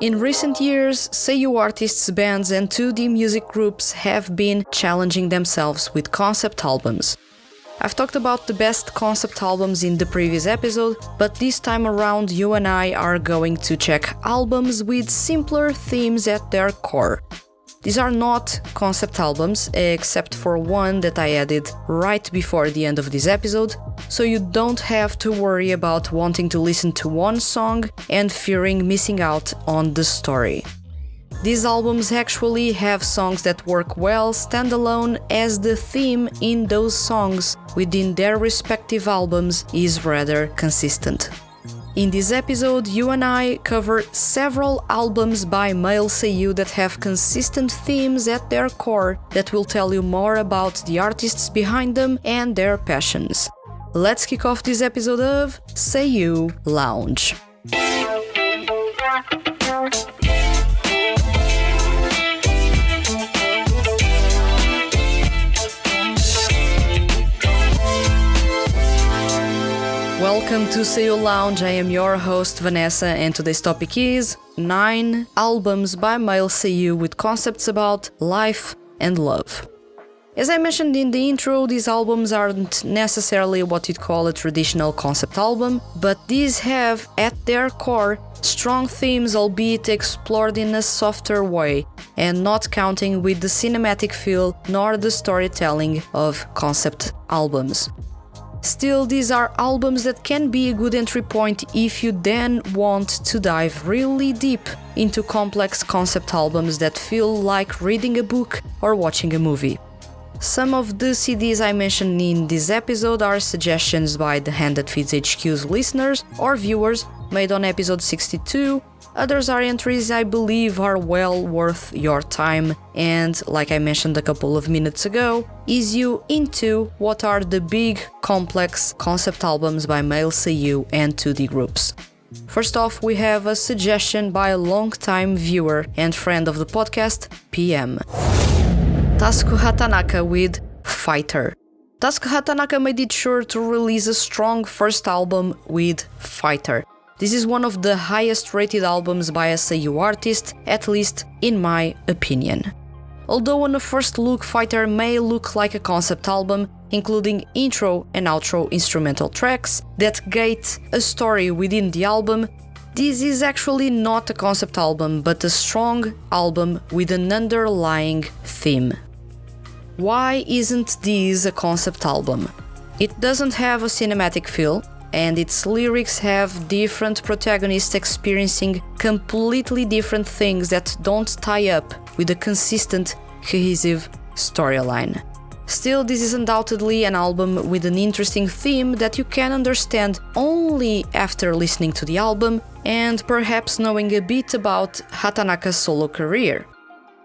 In recent years, Seiyu artists, bands and 2D music groups have been challenging themselves with concept albums. I've talked about the best concept albums in the previous episode, but this time around you and I are going to check albums with simpler themes at their core. These are not concept albums, except for one that I added right before the end of this episode, so you don't have to worry about wanting to listen to one song and fearing missing out on the story. These albums actually have songs that work well standalone, as the theme in those songs within their respective albums is rather consistent. In this episode, you and I cover several albums by male seiyuu that have consistent themes at their core that will tell you more about the artists behind them and their passions. Let's kick off this episode of Seiyu Lounge. Welcome to Seiyu Lounge, I am your host Vanessa, and today's topic is 9 albums by male seiyuu with concepts about life and love. As I mentioned in the intro, these albums aren't necessarily what you'd call a traditional concept album, but these have, at their core, strong themes, albeit explored in a softer way, and not counting with the cinematic feel nor the storytelling of concept albums. Still, these are albums that can be a good entry point if you then want to dive really deep into complex concept albums that feel like reading a book or watching a movie. Some of the CDs I mentioned in this episode are suggestions by the Hand That Feeds HQ's listeners or viewers made on episode 62. Others are entries I believe are well worth your time and, like I mentioned a couple of minutes ago, ease you into what are the big, complex concept albums by male seiyuu and 2D groups. First off, we have a suggestion by a long-time viewer and friend of the podcast, PM. Tasuku Hatanaka with Fighter. Tasuku Hatanaka made it sure to release a strong first album with Fighter. This is one of the highest rated albums by a seiyuu artist, at least in my opinion. Although on a first look Fighter may look like a concept album, including intro and outro instrumental tracks that gate a story within the album, this is actually not a concept album but a strong album with an underlying theme. Why isn't this a concept album? It doesn't have a cinematic feel, and its lyrics have different protagonists experiencing completely different things that don't tie up with a consistent, cohesive storyline. Still, this is undoubtedly an album with an interesting theme that you can understand only after listening to the album and perhaps knowing a bit about Hatanaka's solo career.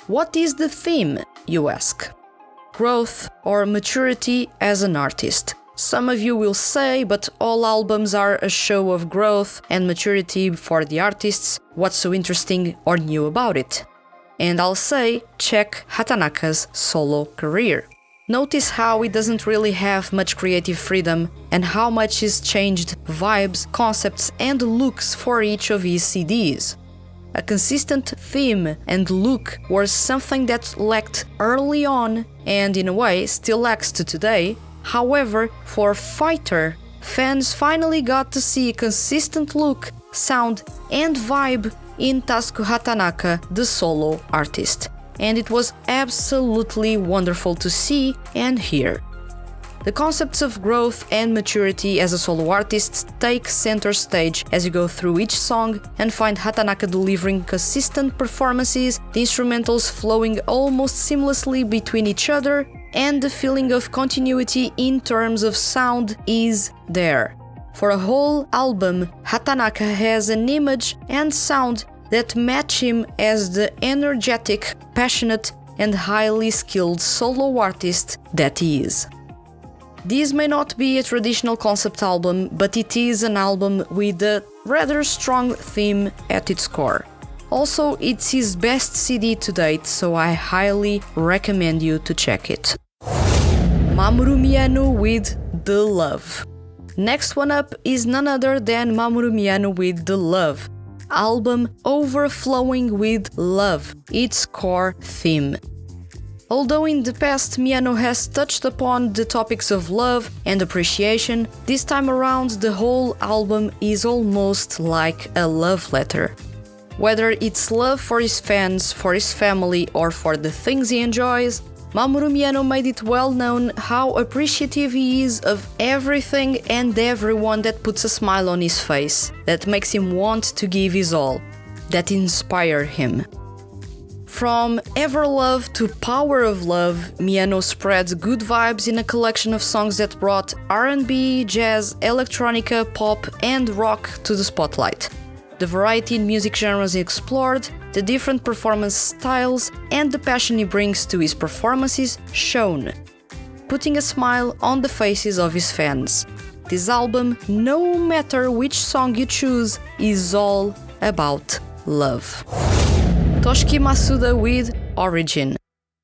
What is the theme, you ask? Growth or maturity as an artist. Some of you will say, but all albums are a show of growth and maturity for the artists. What's so interesting or new about it? And I'll say, check Hatanaka's solo career. Notice how he doesn't really have much creative freedom and how much he's changed vibes, concepts and looks for each of his CDs. A consistent theme and look was something that lacked early on and in a way still lacks to today. However, for Fighter, fans finally got to see a consistent look, sound and vibe in Tasuku Hatanaka, the solo artist. And it was absolutely wonderful to see and hear. The concepts of growth and maturity as a solo artist take center stage as you go through each song and find Hatanaka delivering consistent performances, the instrumentals flowing almost seamlessly between each other, and the feeling of continuity in terms of sound is there. For a whole album, Hatanaka has an image and sound that match him as the energetic, passionate, and highly skilled solo artist that he is. This may not be a traditional concept album, but it is an album with a rather strong theme at its core. Also, it's his best CD to date, so I highly recommend you to check it. Mamoru Miyano with The Love. Next one up is none other than Mamoru Miyano with The Love. album overflowing with love, its core theme. Although in the past Miano has touched upon the topics of love and appreciation, this time around the whole album is almost like a love letter. Whether it's love for his fans, for his family, or for the things he enjoys, Mamoru Miano made it well known how appreciative he is of everything and everyone that puts a smile on his face, that makes him want to give his all, that inspire him. From Everlove to Power of Love, Miano spreads good vibes in a collection of songs that brought R&B, jazz, electronica, pop, and rock to the spotlight. The variety in music genres explored, the different performance styles, and the passion he brings to his performances shown, putting a smile on the faces of his fans. This album, no matter which song you choose, is all about love. Toshiki Masuda with Origin.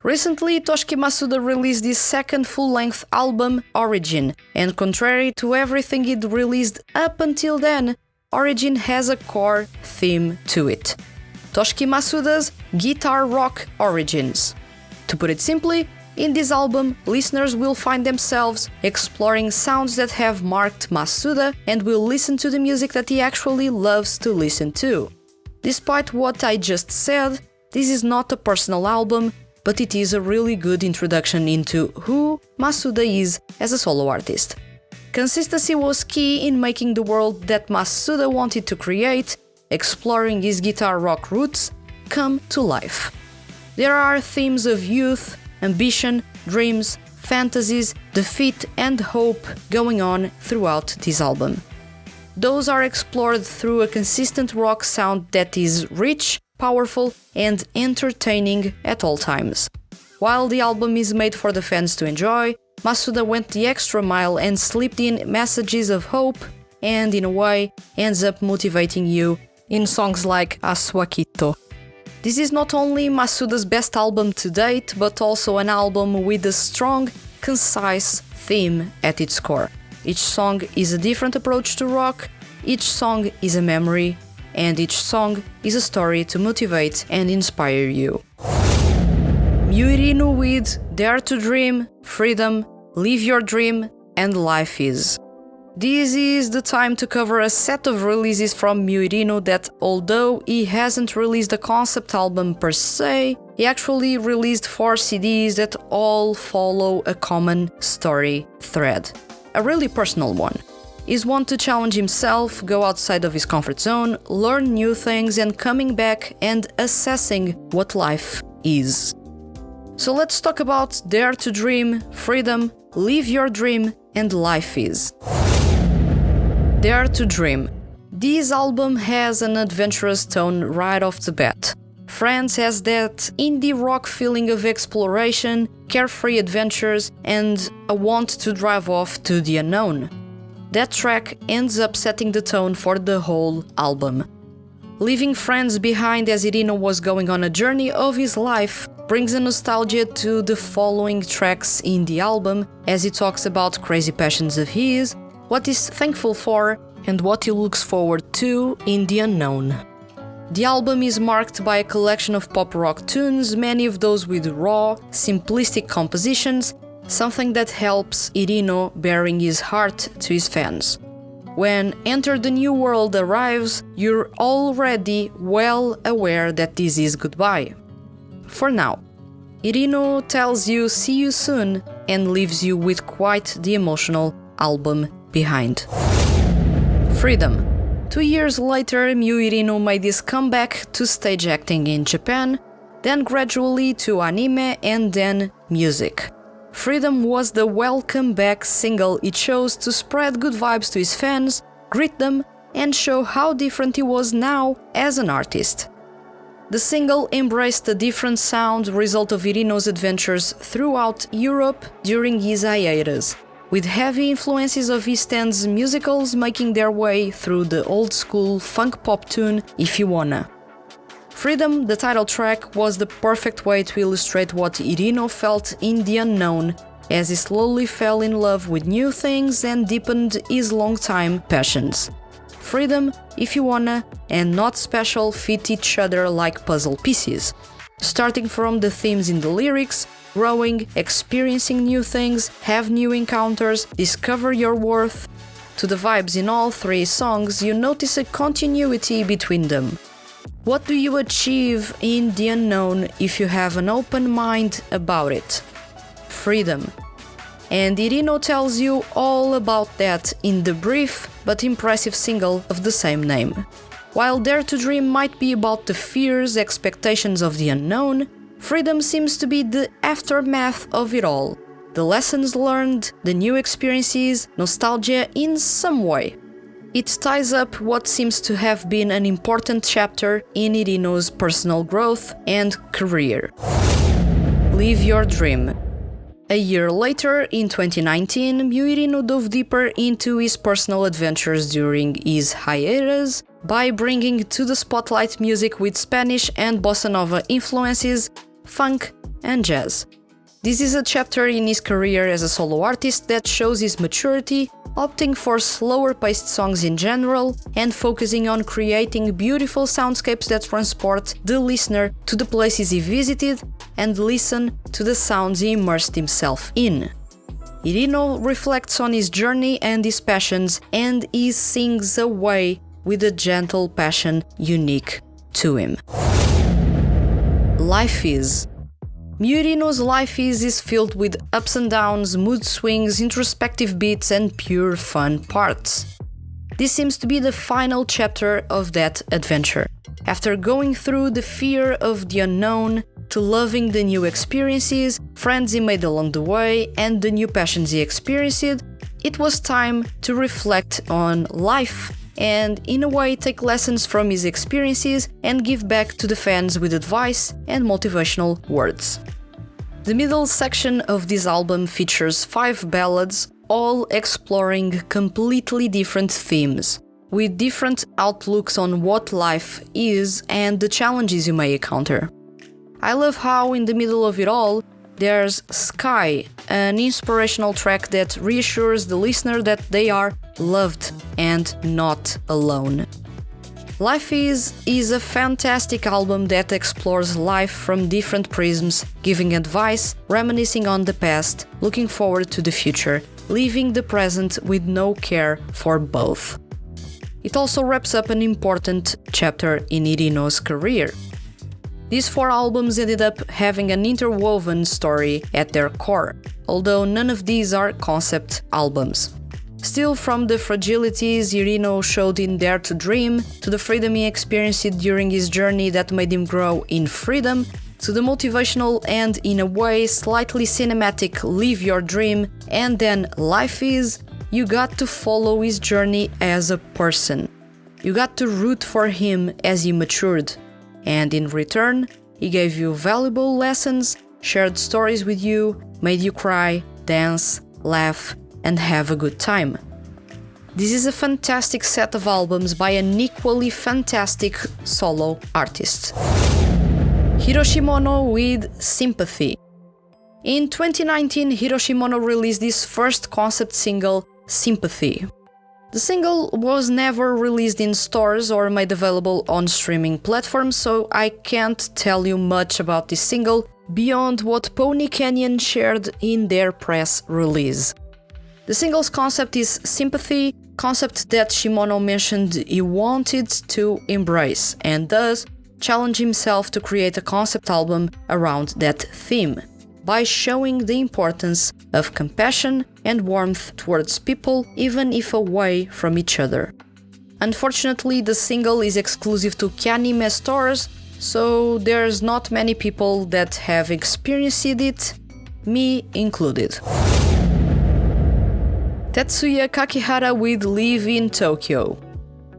Recently, Toshiki Masuda released his second full-length album, Origin, and contrary to everything he'd released up until then, Origin has a core theme to it. Toshiki Masuda's guitar rock origins. To put it simply, in this album, listeners will find themselves exploring sounds that have marked Masuda and will listen to the music that he actually loves to listen to. Despite what I just said, this is not a personal album, but it is a really good introduction into who Masuda is as a solo artist. Consistency was key in making the world that Masuda wanted to create, exploring his guitar rock roots, come to life. There are themes of youth, ambition, dreams, fantasies, defeat, and hope going on throughout this album. Those are explored through a consistent rock sound that is rich, powerful, and entertaining at all times. While the album is made for the fans to enjoy, Masuda went the extra mile and slipped in messages of hope and, in a way, ends up motivating you in songs like Asuakito. This is not only Masuda's best album to date, but also an album with a strong, concise theme at its core. Each song is a different approach to rock, each song is a memory, and each song is a story to motivate and inspire you. Yuirinu with Dare to Dream, Freedom, Live Your Dream, and Life Is. This is the time to cover a set of releases from Yuirinu that, although he hasn't released a concept album per se, he actually released 4 CDs that all follow a common story thread. A really personal one. He's one to challenge himself, go outside of his comfort zone, learn new things, and coming back and assessing what life is. So let's talk about Dare to Dream, Freedom, Live Your Dream, and Life Is. Dare to Dream. This album has an adventurous tone right off the bat. Friends has that indie rock feeling of exploration, carefree adventures, and a want to drive off to the unknown. That track ends up setting the tone for the whole album. Leaving friends behind as Irino was going on a journey of his life brings a nostalgia to the following tracks in the album, as he talks about crazy passions of his, what he's thankful for, and what he looks forward to in the unknown. The album is marked by a collection of pop rock tunes, many of those with raw, simplistic compositions, something that helps Irino bearing his heart to his fans. When Enter the New World arrives, you're already well aware that this is goodbye. For now, Irino tells you see you soon and leaves you with quite the emotional album behind. Freedom. 2 years later, Myu Irino made his comeback to stage acting in Japan, then gradually to anime and then music. Freedom was the welcome back single he chose to spread good vibes to his fans, greet them, and show how different he was now as an artist. The single embraced a different sound result of Irino's adventures throughout Europe during his hiatus, with heavy influences of East End's musicals making their way through the old-school funk pop tune If You Wanna. Freedom, the title track, was the perfect way to illustrate what Irino felt in the unknown, as he slowly fell in love with new things and deepened his long-time passions. freedom, if you wanna, and not special fit each other like puzzle pieces. Starting from the themes in the lyrics, growing, experiencing new things, have new encounters, discover your worth, to the vibes in all three songs, you notice a continuity between them. What do you achieve in the unknown if you have an open mind about it? Freedom. And Irino tells you all about that in the brief but impressive single of the same name. While Dare to Dream might be about the fears, expectations of the unknown, Freedom seems to be the aftermath of it all. The lessons learned, the new experiences, nostalgia in some way. It ties up what seems to have been an important chapter in Irino's personal growth and career. Live Your Dream. A year later, in 2019, Irino dove deeper into his personal adventures during his hiatus by bringing to the spotlight music with Spanish and bossa nova influences, funk and jazz. This is a chapter in his career as a solo artist that shows his maturity, opting for slower-paced songs in general and focusing on creating beautiful soundscapes that transport the listener to the places he visited and listen to the sounds he immersed himself in. Irino reflects on his journey and his passions, and he sings away with a gentle passion unique to him. Life Is. Irino's Life is filled with ups and downs, mood swings, introspective beats and pure fun parts. This seems to be the final chapter of that adventure. After going through the fear of the unknown, to loving the new experiences, friends he made along the way and the new passions he experienced, it was time to reflect on life and in a way take lessons from his experiences and give back to the fans with advice and motivational words. The middle section of this album features 5 ballads, all exploring completely different themes, with different outlooks on what life is and the challenges you may encounter. I love how in the middle of it all, there's Sky, an inspirational track that reassures the listener that they are loved and not alone. Life is a fantastic album that explores life from different prisms, giving advice, reminiscing on the past, looking forward to the future, living the present with no care for both. It also wraps up an important chapter in Irino's career. These 4 albums ended up having an interwoven story at their core, although none of these are concept albums. Still, from the fragilities Irino showed in Dare to Dream, to the freedom he experienced during his journey that made him grow in freedom, to the motivational and, in a way, slightly cinematic Live Your Dream, and then Life Is, you got to follow his journey as a person. You got to root for him as he matured. And in return, he gave you valuable lessons, shared stories with you, made you cry, dance, laugh, and have a good time. This is a fantastic set of albums by an equally fantastic solo artist. Hiroshi Mono with Sympathy. In 2019, Hiroshi Mono released his first concept single, Sympathy. The single was never released in stores or made available on streaming platforms, so I can't tell you much about this single beyond what Pony Canyon shared in their press release. The single's concept is sympathy, concept that Shimono mentioned he wanted to embrace, and thus challenge himself to create a concept album around that theme, by showing the importance of compassion and warmth towards people, even if away from each other. Unfortunately, the single is exclusive to Kyanime stores, so there's not many people that have experienced it, me included. Tetsuya Kakihara with Live in Tokyo.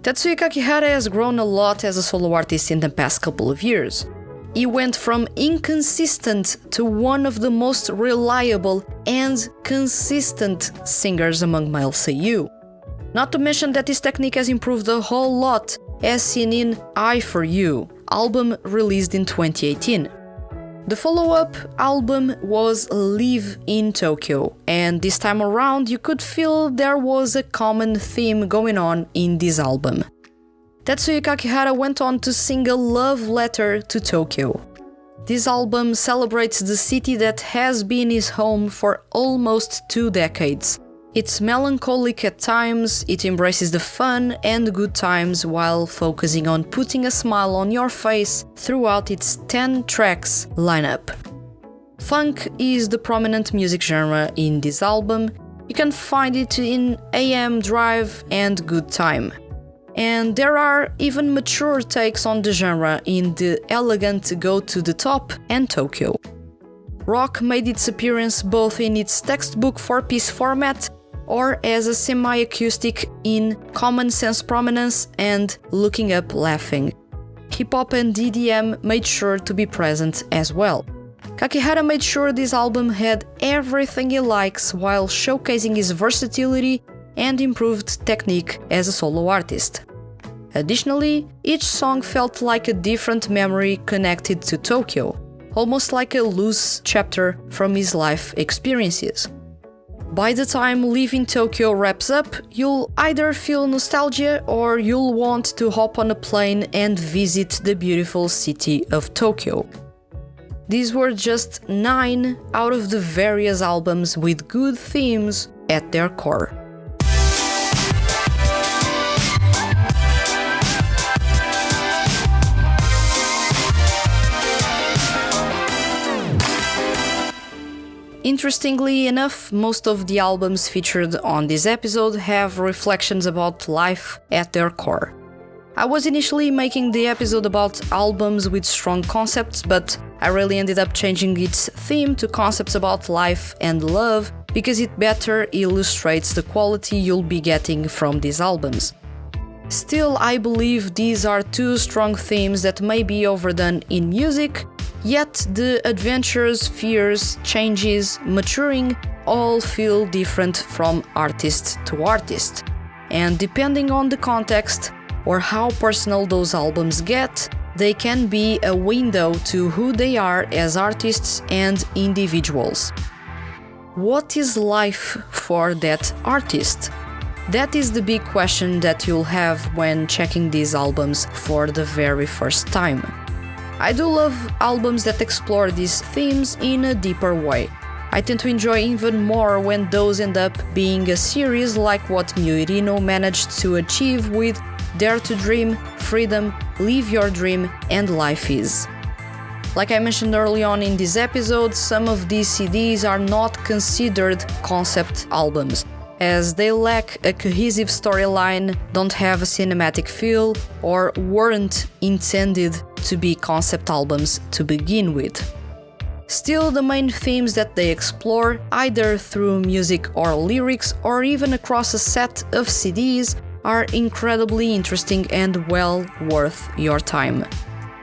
Tetsuya Kakihara has grown a lot as a solo artist in the past couple of years. He went from inconsistent to one of the most reliable and consistent singers among male seiyuu. Not to mention that his technique has improved a whole lot, as seen in Eye for You, album released in 2018. The follow-up album was Live in Tokyo, and this time around you could feel there was a common theme going on in this album. Tetsuya Kakihara went on to sing a love letter to Tokyo. This album celebrates the city that has been his home for almost 2 decades. It's melancholic at times, it embraces the fun and good times while focusing on putting a smile on your face throughout its 10 tracks lineup. Funk is the prominent music genre in this album. You can find it in AM Drive and Good Time. And there are even mature takes on the genre in the elegant Go to the Top and Tokyo. Rock made its appearance both in its textbook 4-piece format or as a semi-acoustic in Common Sense Prominence and Looking Up Laughing. Hip-hop and EDM made sure to be present as well. Kakihara made sure this album had everything he likes while showcasing his versatility and improved technique as a solo artist. Additionally, each song felt like a different memory connected to Tokyo, almost like a loose chapter from his life experiences. By the time Live in Tokyo wraps up, you'll either feel nostalgia or you'll want to hop on a plane and visit the beautiful city of Tokyo. These were just 9 out of the various albums with good themes at their core. Interestingly enough, most of the albums featured on this episode have reflections about life at their core. I was initially making the episode about albums with strong concepts, but I really ended up changing its theme to concepts about life and love because it better illustrates the quality you'll be getting from these albums. Still, I believe these are 2 strong themes that may be overdone in music, yet the adventures, fears, changes, maturing all feel different from artist to artist. And depending on the context or how personal those albums get, they can be a window to who they are as artists and individuals. What is life for that artist? That is the big question that you'll have when checking these albums for the very first time. I do love albums that explore these themes in a deeper way. I tend to enjoy even more when those end up being a series like what Murino managed to achieve with Dare to Dream, Freedom, Live Your Dream, and Life Is. Like I mentioned early on in this episode, some of these CDs are not considered concept albums, as they lack a cohesive storyline, don't have a cinematic feel, or weren't intended to be concept albums to begin with. Still, the main themes that they explore, either through music or lyrics, or even across a set of CDs, are incredibly interesting and well worth your time.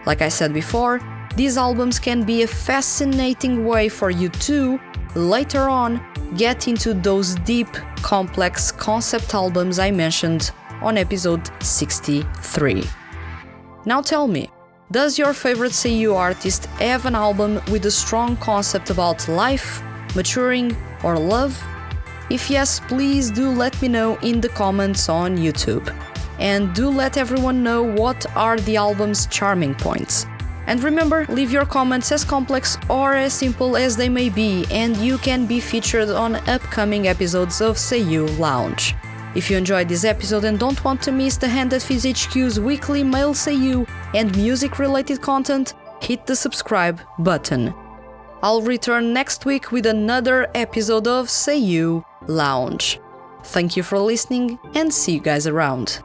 Like I said before, these albums can be a fascinating way for you to, later on, get into those deep, complex concept albums I mentioned on episode 63. Now tell me, does your favorite Seiyu artist have an album with a strong concept about life, maturing, or love? If yes, please do let me know in the comments on YouTube. And do let everyone know what are the album's charming points. And remember, leave your comments as complex or as simple as they may be, and you can be featured on upcoming episodes of Seiyu Lounge. If you enjoyed this episode and don't want to miss the Hand That Feeds HQ's weekly Mail Seiyu and music-related content, hit the subscribe button. I'll return next week with another episode of Seiyu Lounge. Thank you for listening and see you guys around.